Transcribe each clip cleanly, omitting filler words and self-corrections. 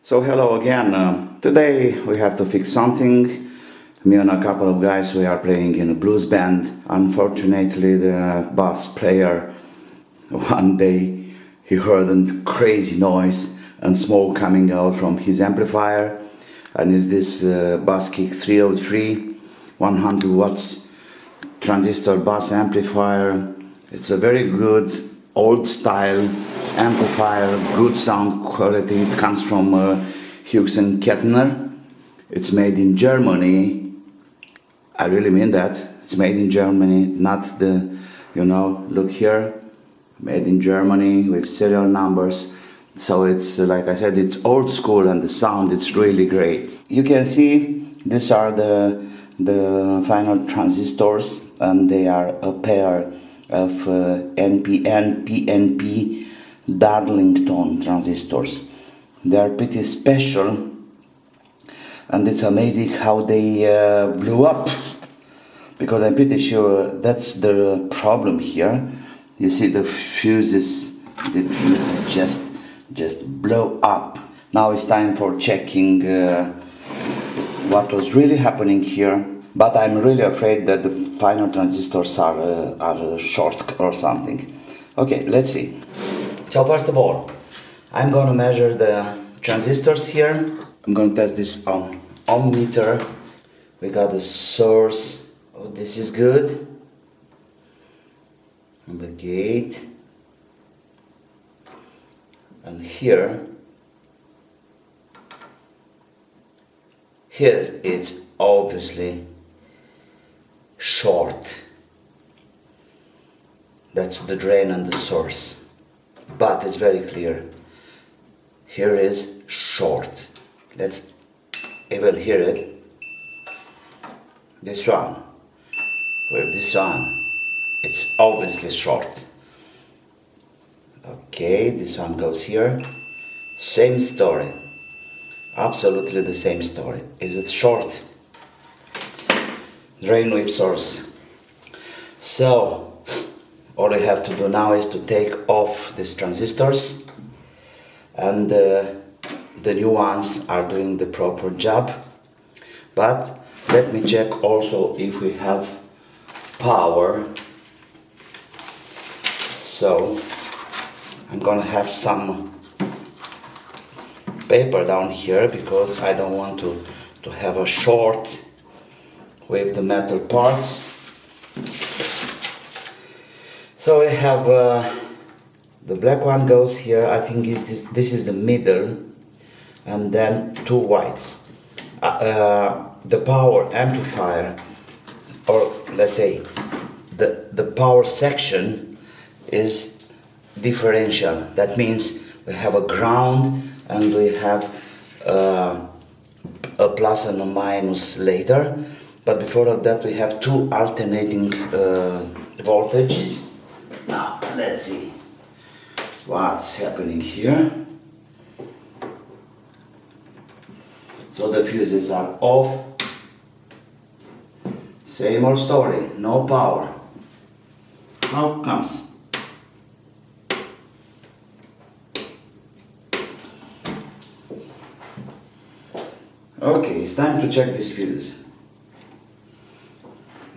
So hello again. Today we have to fix something. Me and a couple of guys, we are playing in a blues band. Unfortunately, the bass player, one day he heard a crazy noise and smoke coming out from his amplifier. And it's this Bass Kick 303, 100 watts transistor bass amplifier. It's a very good old style amplifier, good sound quality. It comes from Hughes Kettner. It's made in Germany. I really mean that. It's made in Germany, not the, look here, made in Germany with serial numbers. So it's, like I said, it's old school and the sound, it's really great. You can see these are the final transistors, and they are a pair of NPN, PNP, Darlington transistors. They are pretty special, and it's amazing how they blew up, because I'm pretty sure that's the problem here. You see the fuses just blow up. Now it's time for checking what was really happening here, but I'm really afraid that the final transistors are short or something. Okay, let's see. So first of all, I'm going to measure the transistors here. I'm going to test this on ohm meter. We got the source. Oh, this is good. And the gate. And here it's obviously short. That's the drain and the source. But it's very clear. Here is short. Let's even hear it. This one. With this one, it's obviously short. Okay, this one goes here. Same story. Absolutely the same story. Is it short? Drain with source. So, all I have to do now is to take off these transistors, and the new ones are doing the proper job. But let me check also if we have power. So, I'm gonna have some paper down here, because I don't want to have a short with the metal parts. So I have the black one goes here. I think this is the middle, and then two whites. The power amplifier, or let's say the power section, is differential. That means we have a ground and we have a plus and a minus later, but before that we have two alternating voltages. Now let's see what's happening here. So the fuses are off. Same old story, no power. How comes? Okay, it's time to check this fuse.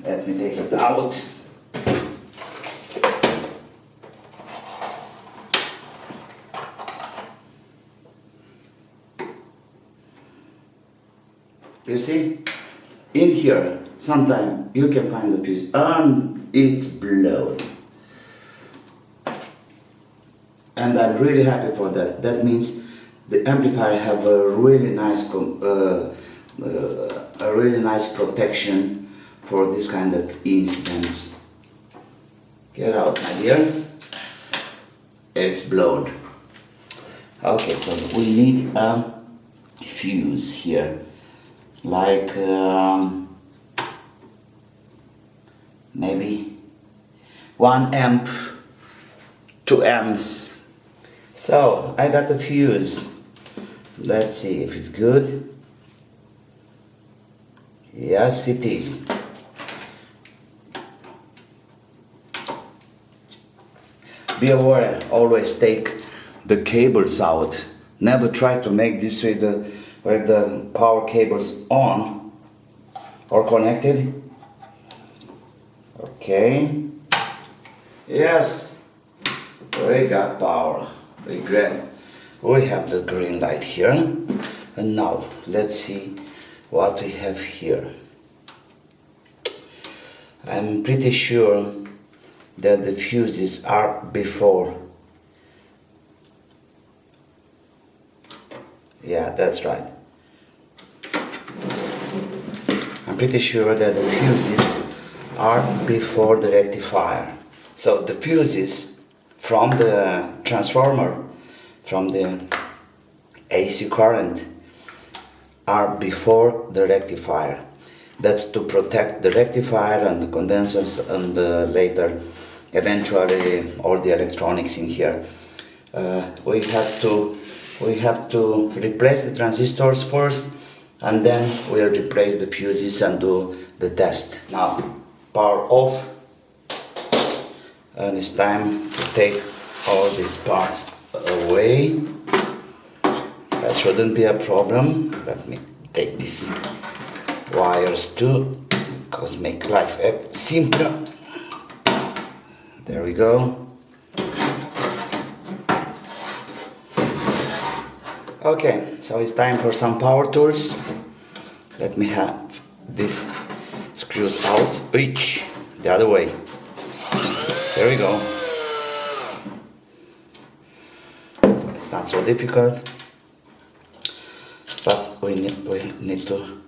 Let me take it out. You see, in here, sometimes you can find the fuse and it's blown. And I'm really happy for that. That means the amplifier have a really nice protection for this kind of incidents. Get out, my dear. It's blown. Okay, so we need a fuse here, like maybe 1 amp, 2 amps. So I got a fuse. Let's see if it's good. Yes, it is. Be aware, always take the cables out, never try to make this with where the power cable's on or connected. Okay. Yes, we got power. We have the green light here. And now let's see what we have here. I'm pretty sure that the fuses are before. Yeah, that's right. I'm pretty sure that the fuses are before the rectifier. So the fuses from the transformer, from the AC current, are before the rectifier. That's to protect the rectifier and the condensers and later, eventually, all the electronics in here. We have to replace the transistors first, and then we'll replace the fuses and do the test. Now, power off, and it's time to take all these parts away. That shouldn't be a problem. Let me take these wires too, because make life simpler. There we go. Okay, so it's time for some power tools. Let me have these screws out, each the other way. There we go. It's not so difficult, but we need to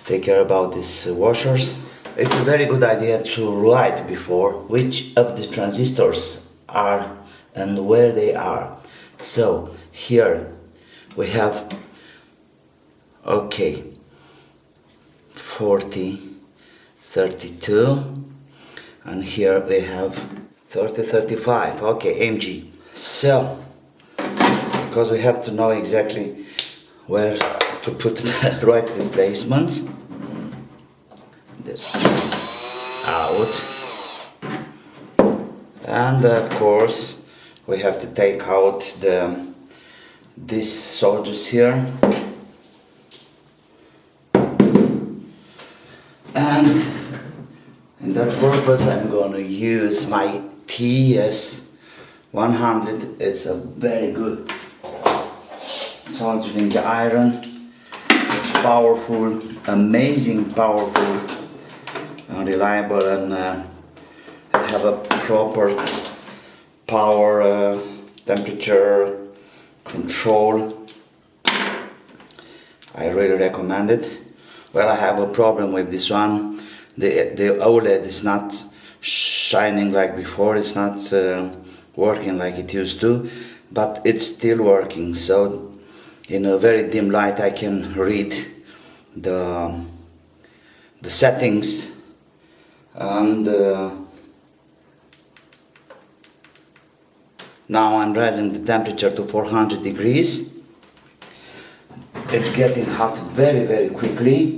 take care about these washers. It's a very good idea to write before which of the transistors are and where they are. So here we have, okay, 40, 32, and here we have 30, 35, okay, MG. So, because we have to know exactly where to put the right replacements. This out, and of course we have to take out these soldiers here, and in that purpose I'm going to use my TS100. It's a very good soldering iron. It's powerful, amazing powerful, and reliable, and have a proper power, temperature control. I really recommend it. Well, I have a problem with this one. The OLED is not shining like before. It's not working like it used to, but it's still working. So in a very dim light I can read the settings, and now I'm raising the temperature to 400 degrees. It's getting hot very, very quickly.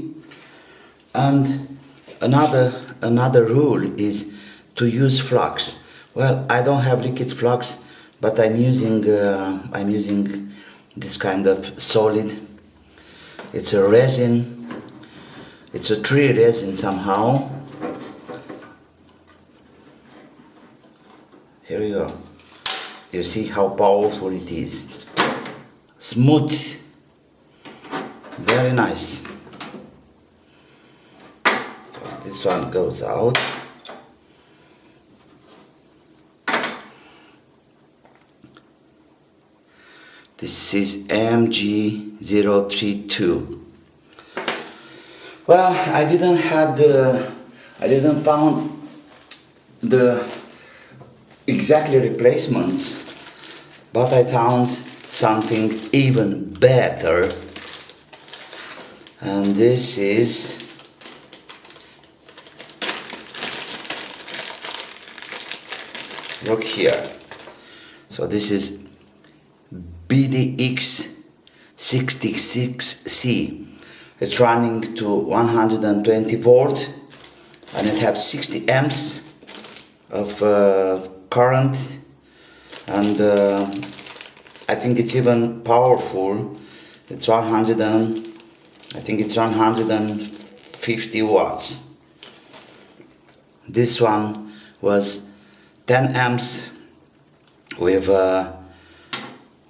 And another rule is to use flux. Well, I don't have liquid flux, but I'm using this kind of solid. It's a resin. It's a tree resin somehow. Here we go. You see how powerful it is. Smooth. Very nice. So this one goes out. This is MG032. Well, I didn't found the exactly replacements, but I found something even better, and this is look here. So this is BDX66C. It's running to 120 volt, and it has 60 amps of current, and I think it's even powerful. It's 100 and I think it's 150 watts. This one was 10 amps with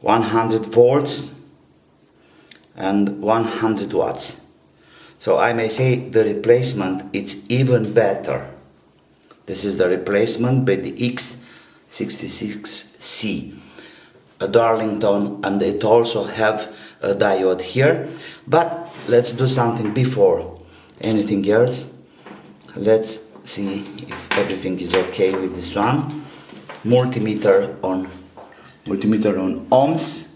100 volts and 100 watts. So I may say the replacement it's even better. This is the replacement by the X66C, a Darlington, and it also have a diode here. But let's do something before anything else. Let's see if everything is okay with this one. Multimeter on ohms.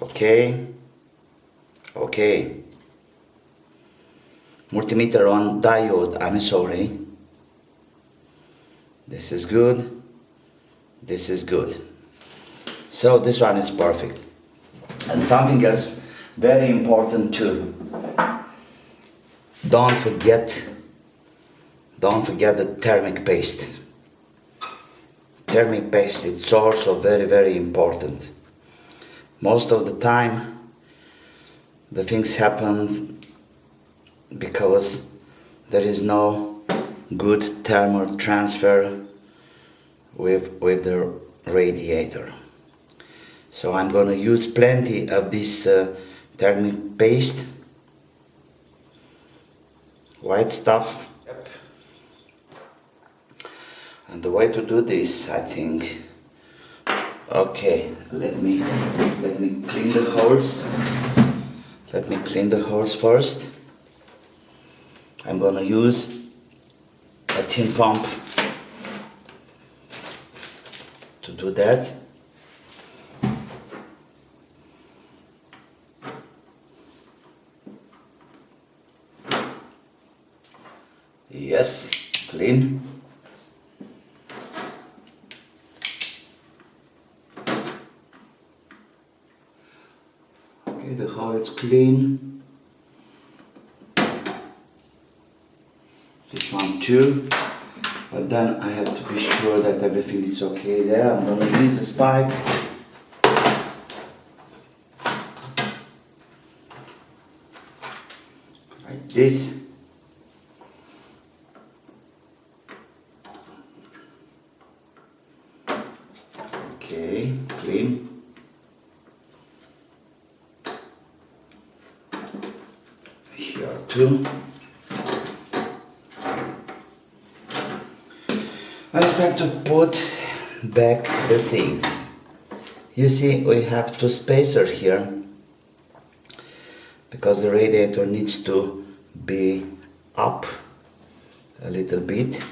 Okay. Multimeter on diode, I'm sorry. This is good. This is good. So this one is perfect. And something else very important too. Don't forget the thermic paste. Thermic paste is also very, very important. Most of the time the things happen because there is no good thermal transfer with the radiator. So I'm gonna use plenty of this thermic paste, white stuff. Yep. And the way to do this, I think, okay, let me clean the holes. Let me clean the holes first. I'm gonna use a tin pump to do that. Yes, clean. Okay, the hole is clean. This one too. But then I have to be sure that everything is okay there. I'm gonna use a spike. Like this. Okay, clean. Here too. I just have to put back the things. You see, we have two spacers here because the radiator needs to be up a little bit.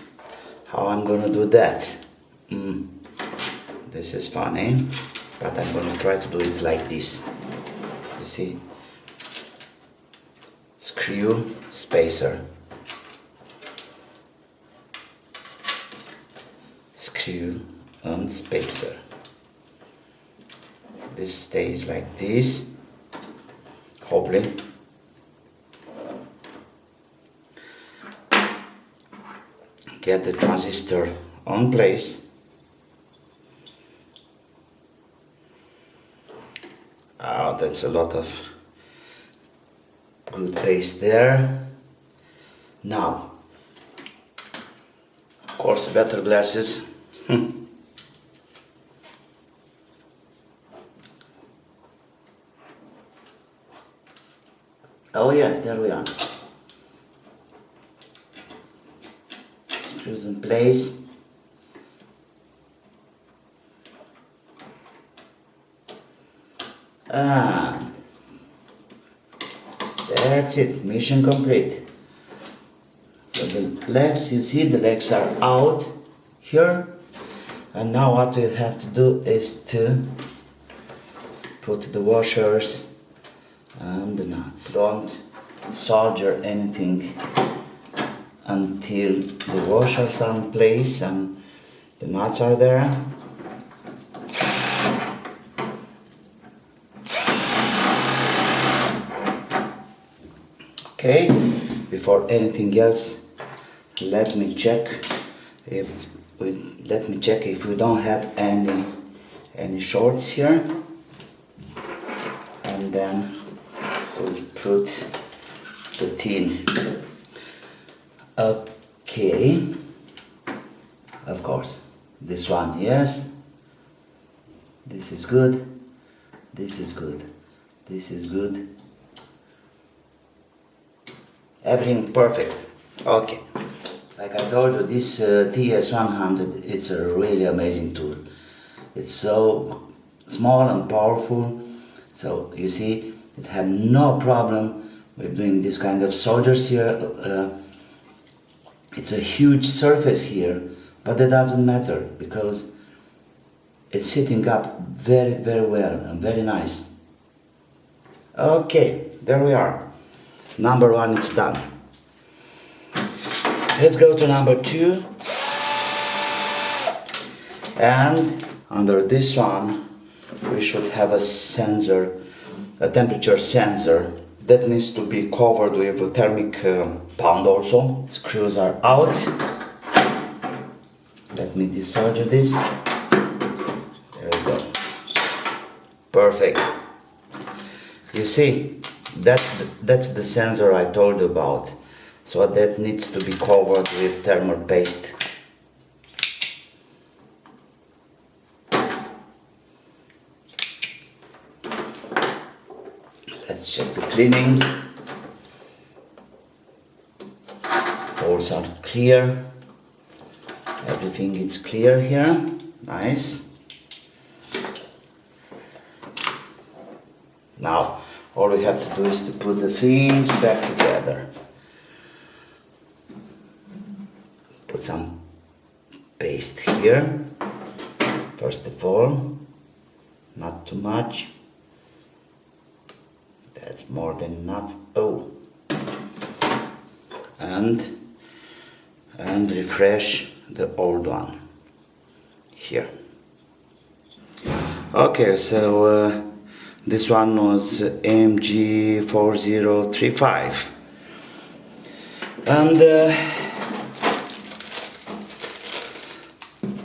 How I'm gonna do that? This is funny, but I'm gonna try to do it like this. You see, screw spacer. Screw and spacer. This stays like this, hopefully. Get the transistor on place. Oh, that's a lot of good paste there. Now, of course, better glasses. Oh yes, there we are. Screws in place. And that's it, mission complete. So the legs, you see the legs are out here. And now what we have to do is to put the washers and the nuts. Don't solder anything until the washers are in place and the nuts are there. Okay, before anything else, let me check if we don't have any shorts here, and then we'll put the tin. Okay, of course, this one, yes, this is good, this is good, this is good, everything perfect. Okay, like I told you, this TS100, it's a really amazing tool. It's so small and powerful, so you see, it had no problem with doing this kind of soldiers here. It's a huge surface here, but that doesn't matter because it's sitting up very, very well and very nice. Okay, there we are. Number one is done. Let's go to number two. And under this one, we should have a sensor, a temperature sensor that needs to be covered with a thermic pound also. Screws are out. Let me desolder this. There we go. Perfect. You see, that's the sensor I told you about. So that needs to be covered with thermal paste. Let's check the cleaning. Holes are clear. Everything is clear here. Nice. Now, all we have to do is to put the things back together. Put some paste here. First of all, not too much. That's more than enough. Oh, and refresh the old one here. Okay, so this one was MG4035, and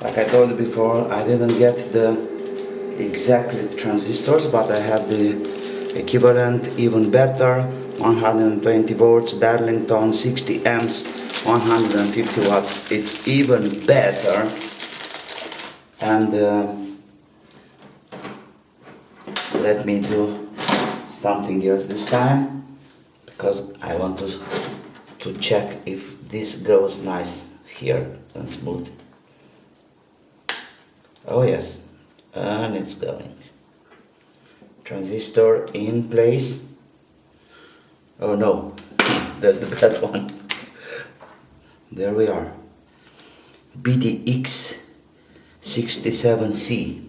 like I told you before, I didn't get the exactly transistors, but I have the equivalent, even better, 120 volts, Darlington, 60 amps, 150 watts, it's even better. And let me do something else this time, because I want to check if this goes nice here and smooth. Oh yes, and it's going. Transistor in place. Oh no, that's the bad one. There we are. BDX67C.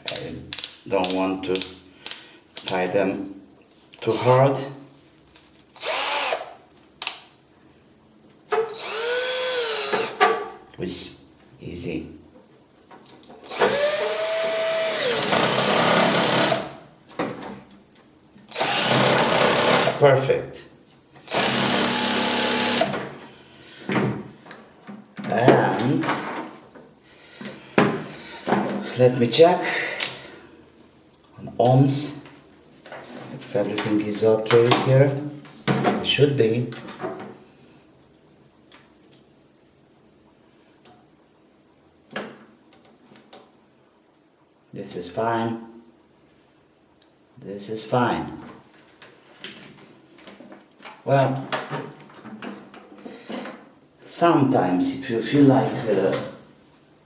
I don't want to tie them too hard. It's easy. Perfect. And let me check on ohms if everything is okay here. It should be. This is fine. This is fine. Well, sometimes if you feel like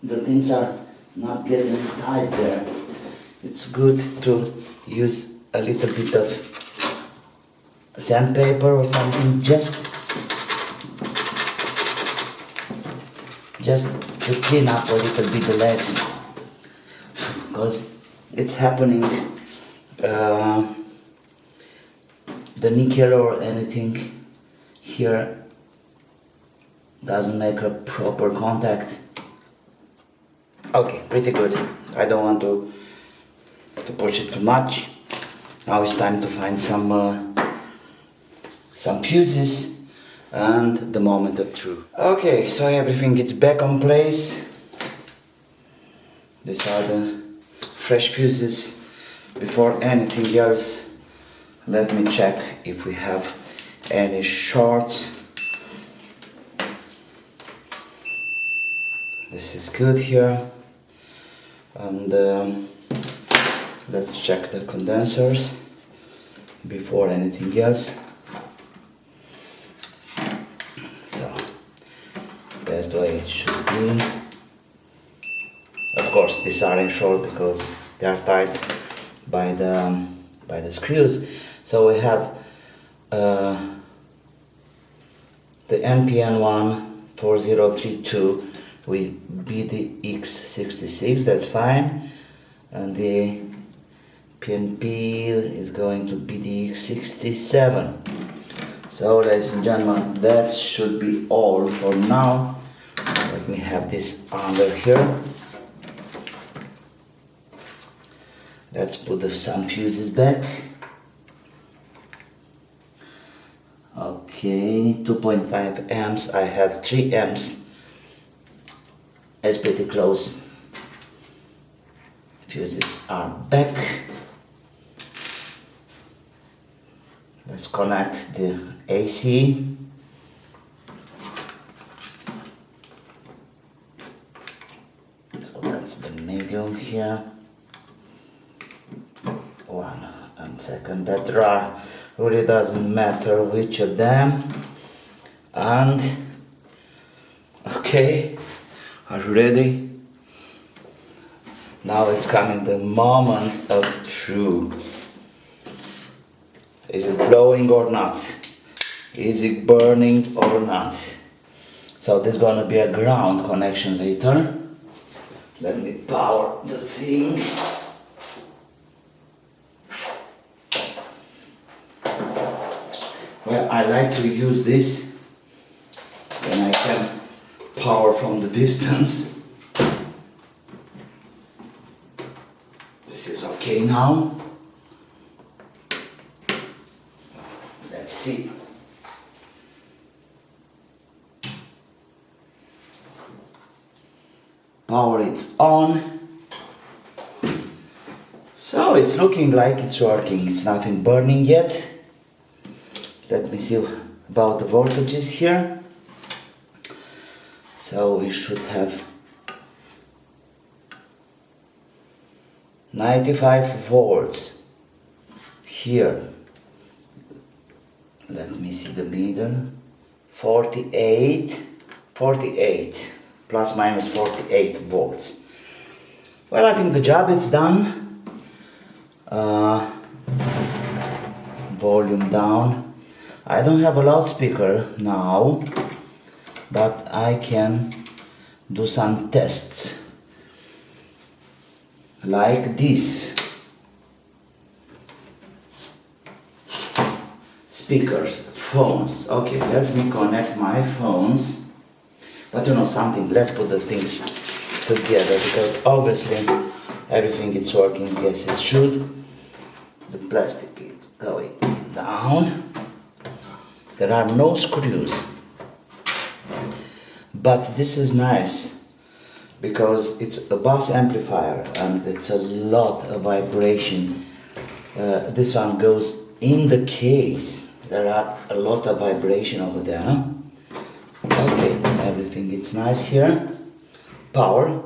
the things are not getting tight there, it's good to use a little bit of sandpaper or something, just to clean up a little bit the legs, because it's happening. The nickel or anything here doesn't make a proper contact. Okay, pretty good. I don't want to push it too much. Now it's time to find some fuses and the moment of truth. Okay, so everything is back on place. These are the fresh fuses. Before anything else, let me check if we have any shorts. This is good here, and let's check the condensers before anything else. So that's the way it should be. Of course, these are in short because they are tied by the screws. So we have the NPN1 4032 with BDX66, that's fine, and the PNP is going to BDX67. So ladies and gentlemen, that should be all for now. Let me have this under here. Let's put some fuses back. Okay, 2.5 amps. I have 3 amps. It's pretty close. Fuses are back. Let's connect the AC. So that's the medium here. 1 and second. That really doesn't matter which of them. And okay, are you ready? Now it's coming the moment of truth. Is it blowing or not? Is it burning or not? So there's gonna be a ground connection later. Let me power the thing. Well, I like to use this when I can power from the distance. This is okay now. Let's see. Power it on. So it's looking like it's working. It's nothing burning yet. Let me see about the voltages here. So we should have 95 volts here. Let me see the meter. 48 plus minus 48 volts. Well, I think the job is done. Volume down. I don't have a loudspeaker now, but I can do some tests like this. Speakers, phones. Okay, let me connect my phones. But you know something, let's put the things together because obviously everything is working as it should. The plastic is going down. There are no screws. But this is nice because it's a bass amplifier and it's a lot of vibration. This one goes in the case. There are a lot of vibration over there. Okay, everything is nice here. Power.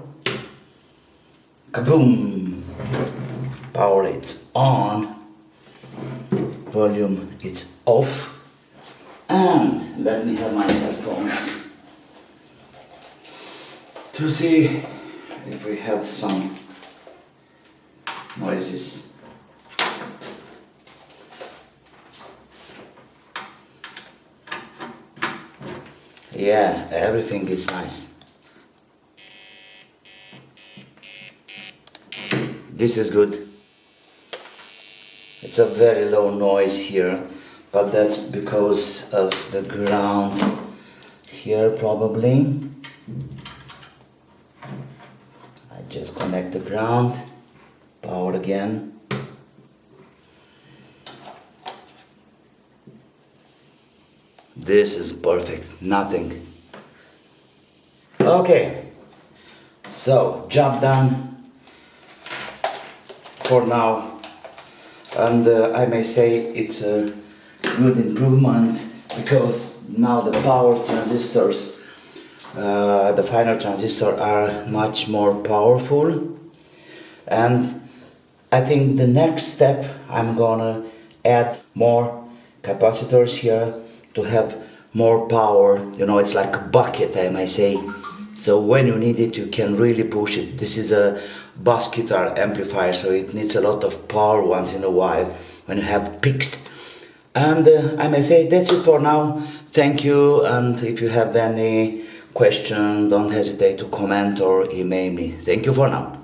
Kaboom! Power it's on. Volume it's off. And let me have my headphones to see if we have some noises. Yeah, everything is nice. This is good. It's a very low noise here, but that's because of the ground here probably. I just connect the ground, power again. this is perfect, nothing. Okay, so job done for now, and I may say it's a good improvement because now the power transistors, the final transistors are much more powerful, and I think the next step I'm gonna add more capacitors here to have more power. You know, it's like a bucket, I may say. So when you need it, you can really push it. This is a bass guitar amplifier, so it needs a lot of power once in a while when you have peaks. And I may say that's it for now. Thank you, and if you have any question, don't hesitate to comment or email me. Thank you for now.